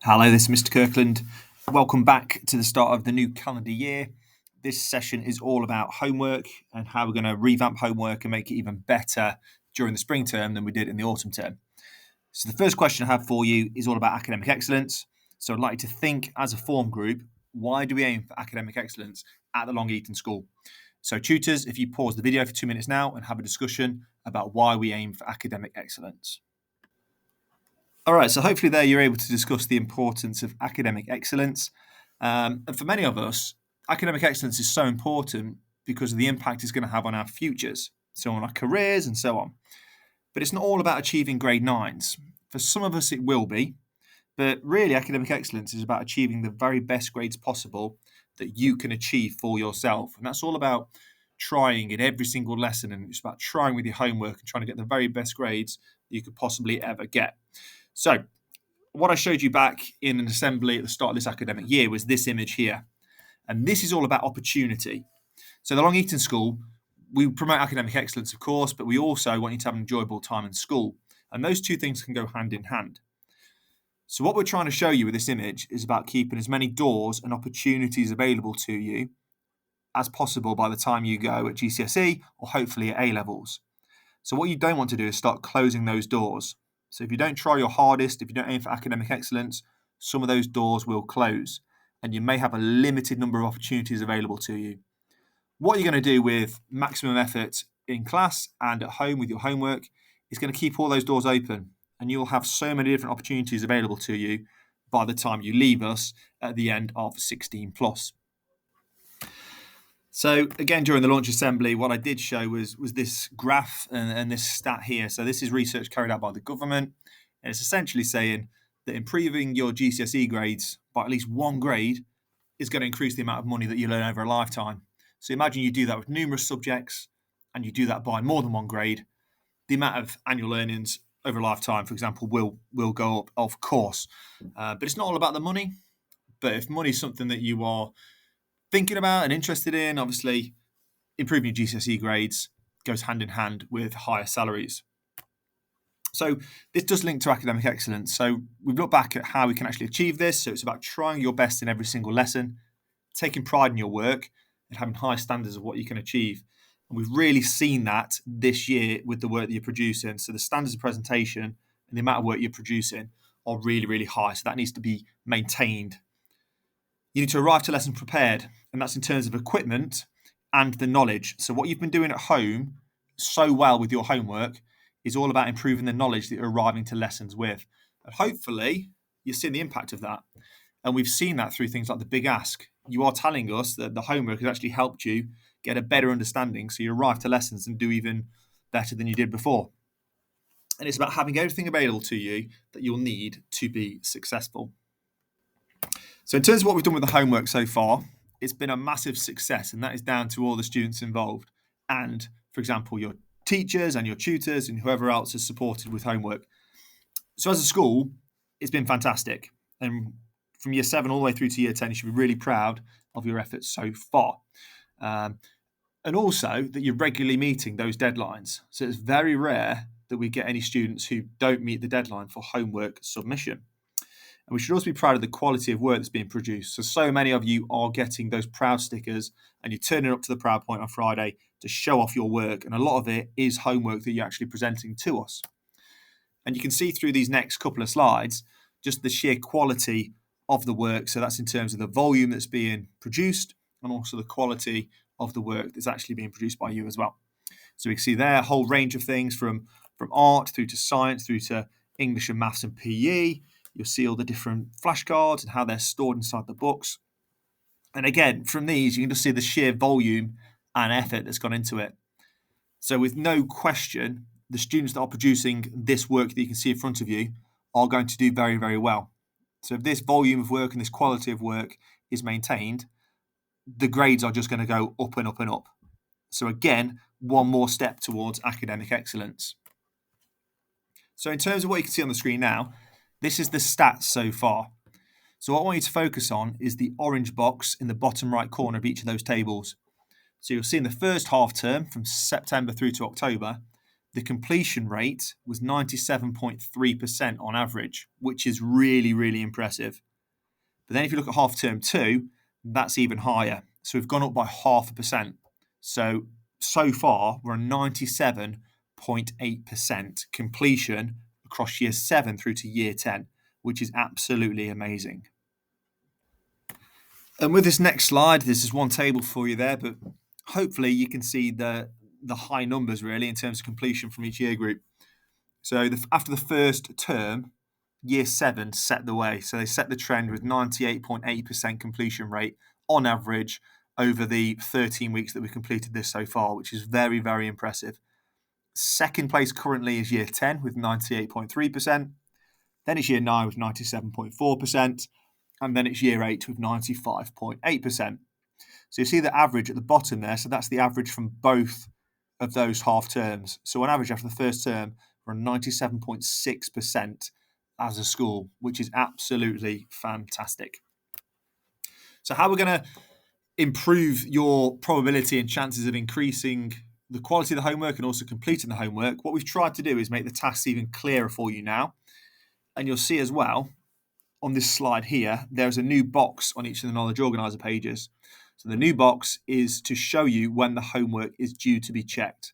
Hello, this is Mr. Kirkland. Welcome back to the start of the new calendar year. This session is all about homework and how we're going to revamp homework and make it even better during the spring term than we did in the autumn term. So, the first question I have for you is all about academic excellence. So, I'd like you to think as a form group, why do we aim for academic excellence at the Long Eaton School? So, tutors, if you pause the video for 2 minutes now and have a discussion about why we aim for academic excellence. All right, so hopefully there you're able to discuss the importance of academic excellence. And for many of us, academic excellence is so important because of the impact it's going to have on our futures, so on our careers and so on. But it's not all about achieving grade nines. For some of us, it will be, but really, academic excellence is about achieving the very best grades possible that you can achieve for yourself. And that's all about trying in every single lesson, and it's about trying with your homework and trying to get the very best grades you could possibly ever get. So, what I showed you back in an assembly at the start of this academic year was this image here. And this is all about opportunity. So the Long Eaton School, we promote academic excellence, of course, but we also want you to have an enjoyable time in school. And those two things can go hand in hand. So what we're trying to show you with this image is about keeping as many doors and opportunities available to you as possible by the time you go at GCSE or hopefully at A-levels. So what you don't want to do is start closing those doors. So if you don't try your hardest, if you don't aim for academic excellence, some of those doors will close and you may have a limited number of opportunities available to you. What you're going to do with maximum effort in class and at home with your homework is going to keep all those doors open, and you'll have so many different opportunities available to you by the time you leave us at the end of 16 plus. So again, during the launch assembly, what I did show was this graph and this stat here. So this is research carried out by the government, and it's essentially saying that improving your GCSE grades by at least one grade is going to increase the amount of money that you learn over a lifetime. So imagine you do that with numerous subjects, and you do that by more than one grade. The amount of annual earnings over a lifetime, for example, will go up, of course. But it's not all about the money. But if money is something that you are thinking about and interested in, obviously improving your GCSE grades goes hand in hand with higher salaries. So this does link to academic excellence. So we've looked back at how we can actually achieve this. So it's about trying your best in every single lesson, taking pride in your work, and having high standards of what you can achieve. And we've really seen that this year with the work that you're producing. So the standards of presentation and the amount of work you're producing are really, really high. So that needs to be maintained. You need to arrive to lesson prepared, and that's in terms of equipment and the knowledge. So what you've been doing at home so well with your homework is all about improving the knowledge that you're arriving to lessons with. And hopefully you're seeing the impact of that. And we've seen that through things like the Big Ask. You are telling us that the homework has actually helped you get a better understanding, so you arrive to lessons and do even better than you did before. And it's about having everything available to you that you'll need to be successful. So in terms of what we've done with the homework so far, it's been a massive success, and that is down to all the students involved and, for example, your teachers and your tutors and whoever else has supported with homework. So as a school, it's been fantastic. And from year 7 all the way through to year 10, you should be really proud of your efforts so far. And also that you're regularly meeting those deadlines. So it's very rare that we get any students who don't meet the deadline for homework submission. And we should also be proud of the quality of work that's being produced. So many of you are getting those proud stickers and you're turning up to the Proud Point on Friday to show off your work. And a lot of it is homework that you're actually presenting to us. And you can see through these next couple of slides just the sheer quality of the work. So that's in terms of the volume that's being produced and also the quality of the work that's actually being produced by you as well. So we can see there a whole range of things from art through to science through to English and maths and PE. You'll see all the different flashcards and how they're stored inside the books. And again, from these, you can just see the sheer volume and effort that's gone into it. So with no question, the students that are producing this work that you can see in front of you are going to do very, very well. So if this volume of work and this quality of work is maintained, the grades are just going to go up and up and up. So again, one more step towards academic excellence. So in terms of what you can see on the screen now, this is the stats so far. So what I want you to focus on is the orange box in the bottom right corner of each of those tables. So you'll see in the first half term, from September through to October, the completion rate was 97.3% on average, which is really, really impressive. But then if you look at half term 2, that's even higher. So we've gone up by 0.5%. So far, we're on 97.8% completion across year 7 through to year 10, which is absolutely amazing. And with this next slide, this is one table for you there, but hopefully you can see the high numbers really in terms of completion from each year group. So after the first term, year 7 set the way. So they set the trend with 98.8% completion rate on average over the 13 weeks that we've completed this so far, which is very, very impressive. Second place currently is year 10 with 98.3%. Then it's year 9 with 97.4%. And then it's year 8 with 95.8%. So you see the average at the bottom there. So that's the average from both of those half terms. So on average, after the first term, we're on 97.6% as a school, which is absolutely fantastic. So how we're going to improve your probability and chances of increasing the quality of the homework and also completing the homework, what we've tried to do is make the tasks even clearer for you now. And you'll see as well on this slide here, there's a new box on each of the Knowledge Organiser pages. So the new box is to show you when the homework is due to be checked.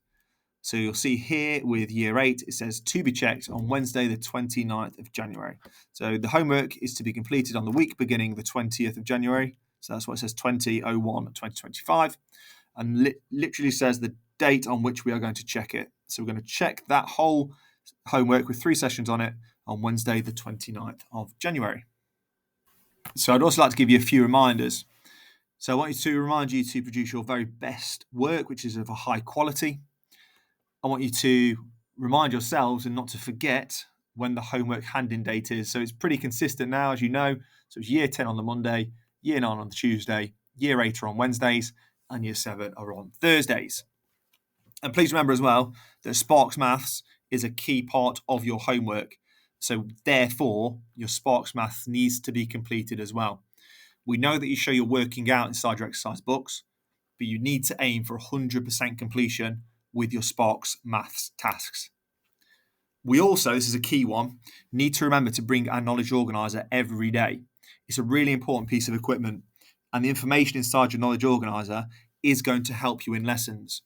So you'll see here with year 8, it says to be checked on Wednesday, the 29th of January. So the homework is to be completed on the week beginning the 20th of January. So that's what it says, 20/01/2025. And literally says the date on which we are going to check it. So we're going to check that whole homework with 3 sessions on it on Wednesday, the 29th of January. So I'd also like to give you a few reminders. So I want to remind you to produce your very best work, which is of a high quality. I want you to remind yourselves and not to forget when the homework hand-in date is. So it's pretty consistent now, as you know. So it's year 10 on the Monday, year 9 on the Tuesday, year 8 are on Wednesdays, and year 7 are on Thursdays. And please remember as well that Sparks Maths is a key part of your homework. So therefore, your Sparks Maths needs to be completed as well. We know that you show you're working out inside your exercise books, but you need to aim for 100% completion with your Sparks Maths tasks. We also, this is a key one, need to remember to bring our Knowledge Organiser every day. It's a really important piece of equipment, and the information inside your Knowledge Organiser is going to help you in lessons.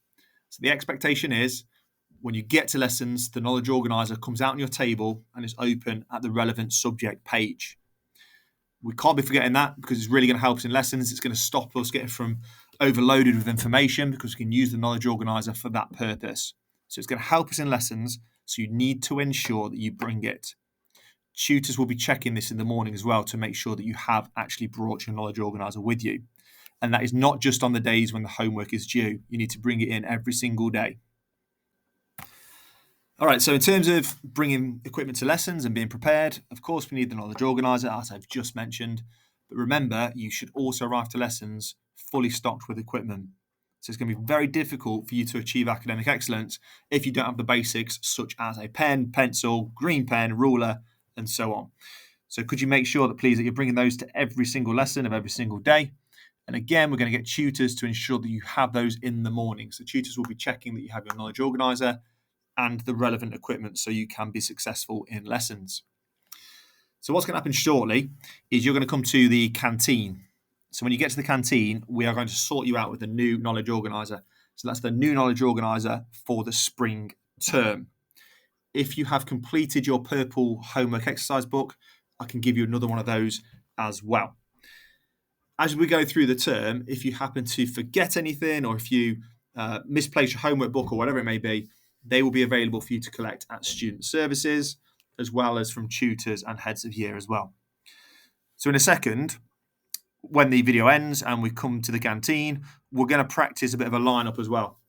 So the expectation is when you get to lessons, the Knowledge Organiser comes out on your table and is open at the relevant subject page. We can't be forgetting that because it's really going to help us in lessons. It's going to stop us getting from overloaded with information because we can use the Knowledge Organiser for that purpose. So it's going to help us in lessons, so you need to ensure that you bring it. Tutors will be checking this in the morning as well to make sure that you have actually brought your Knowledge Organiser with you. And that is not just on the days when the homework is due. You need to bring it in every single day. All right, so in terms of bringing equipment to lessons and being prepared, of course, we need the Knowledge Organiser, as I've just mentioned. But remember, you should also arrive to lessons fully stocked with equipment. So it's going to be very difficult for you to achieve academic excellence if you don't have the basics, such as a pen, pencil, green pen, ruler, and so on. So could you make sure that, please, that you're bringing those to every single lesson of every single day? And again, we're going to get tutors to ensure that you have those in the morning. So tutors will be checking that you have your Knowledge Organiser and the relevant equipment so you can be successful in lessons. So what's going to happen shortly is you're going to come to the canteen. So when you get to the canteen, we are going to sort you out with a new Knowledge Organiser. So that's the new Knowledge Organiser for the spring term. If you have completed your purple homework exercise book, I can give you another one of those as well. As we go through the term, if you happen to forget anything or if you misplace your homework book or whatever it may be, they will be available for you to collect at Student Services, as well as from tutors and heads of year as well. So in a second, when the video ends and we come to the canteen, we're going to practice a bit of a lineup as well.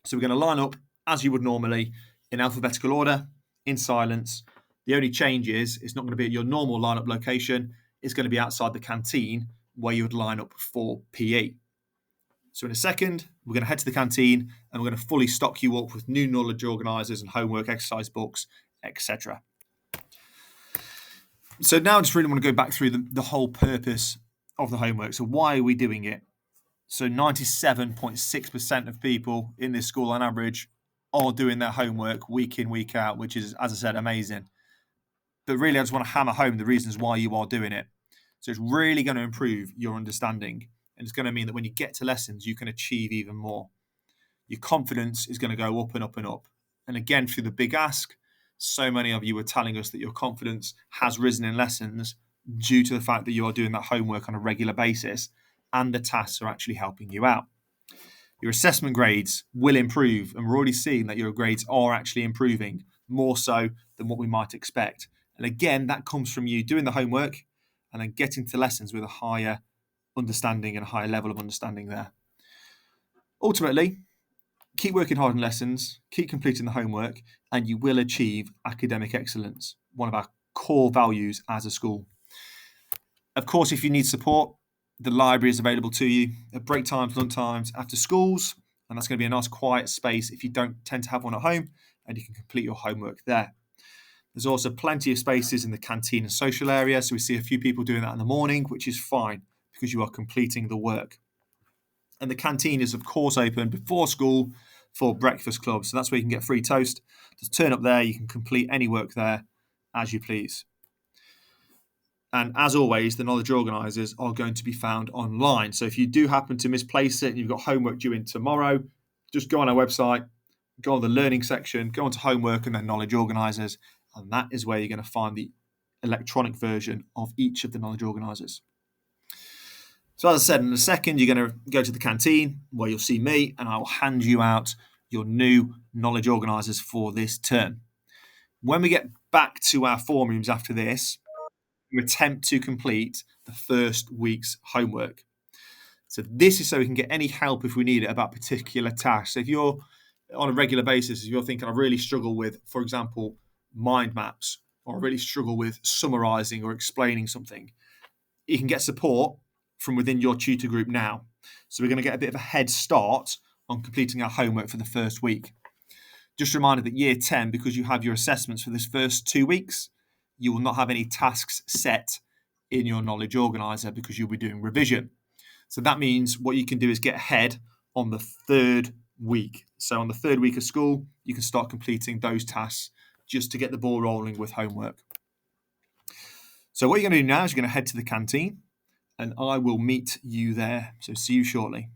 So we're going to line up as you would normally in alphabetical order, in silence. The only change is it's not going to be at your normal lineup location. It's going to be outside the canteen where you would line up for PE. So in a second, we're going to head to the canteen and we're going to fully stock you up with new Knowledge Organisers and homework exercise books, etc. So now I just really want to go back through the whole purpose of the homework. So why are we doing it? So 97.6% of people in this school on average are doing their homework week in, week out, which is, as I said, amazing. But really, I just want to hammer home the reasons why you are doing it. So it's really going to improve your understanding. And it's going to mean that when you get to lessons, you can achieve even more. Your confidence is going to go up and up and up. And again, through the big ask, so many of you are telling us that your confidence has risen in lessons due to the fact that you are doing that homework on a regular basis and the tasks are actually helping you out. Your assessment grades will improve, and we're already seeing that your grades are actually improving more so than what we might expect. And again, that comes from you doing the homework and then getting to lessons with a higher understanding and a higher level of understanding there. Ultimately, keep working hard on lessons, keep completing the homework, and you will achieve academic excellence, one of our core values as a school. Of course, if you need support, the library is available to you at break times, lunch times, after schools, and that's going to be a nice quiet space if you don't tend to have one at home, and you can complete your homework there. There's also plenty of spaces in the canteen and social area, so we see a few people doing that in the morning, which is fine because you are completing the work. And the canteen is, of course, open before school for breakfast club, so that's where you can get free toast. Just turn up there, you can complete any work there as you please. And as always, the knowledge organisers are going to be found online. So if you do happen to misplace it and you've got homework due in tomorrow, just go on our website, go on the learning section, go on to homework and then knowledge organisers. And that is where you're going to find the electronic version of each of the knowledge organisers. So as I said, in a second, you're going to go to the canteen where you'll see me and I'll hand you out your new knowledge organisers for this term. When we get back to our form rooms after this, you attempt to complete the first week's homework. So this is so we can get any help if we need it about particular tasks. So if you're on a regular basis, if you're thinking I really struggle with, for example, mind maps, or I really struggle with summarising or explaining something, you can get support from within your tutor group now. So we're going to get a bit of a head start on completing our homework for the first week. Just a reminder that year 10, because you have your assessments for this first 2 weeks, you will not have any tasks set in your knowledge organizer because you'll be doing revision. So that means what you can do is get ahead on the third week. So on the third week of school, you can start completing those tasks just to get the ball rolling with homework. So what you're going to do now is you're going to head to the canteen and I will meet you there. So see you shortly.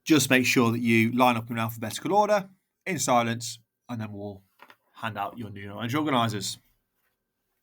Just make sure that you line up in alphabetical order in silence and then we'll hand out your new knowledge organisers.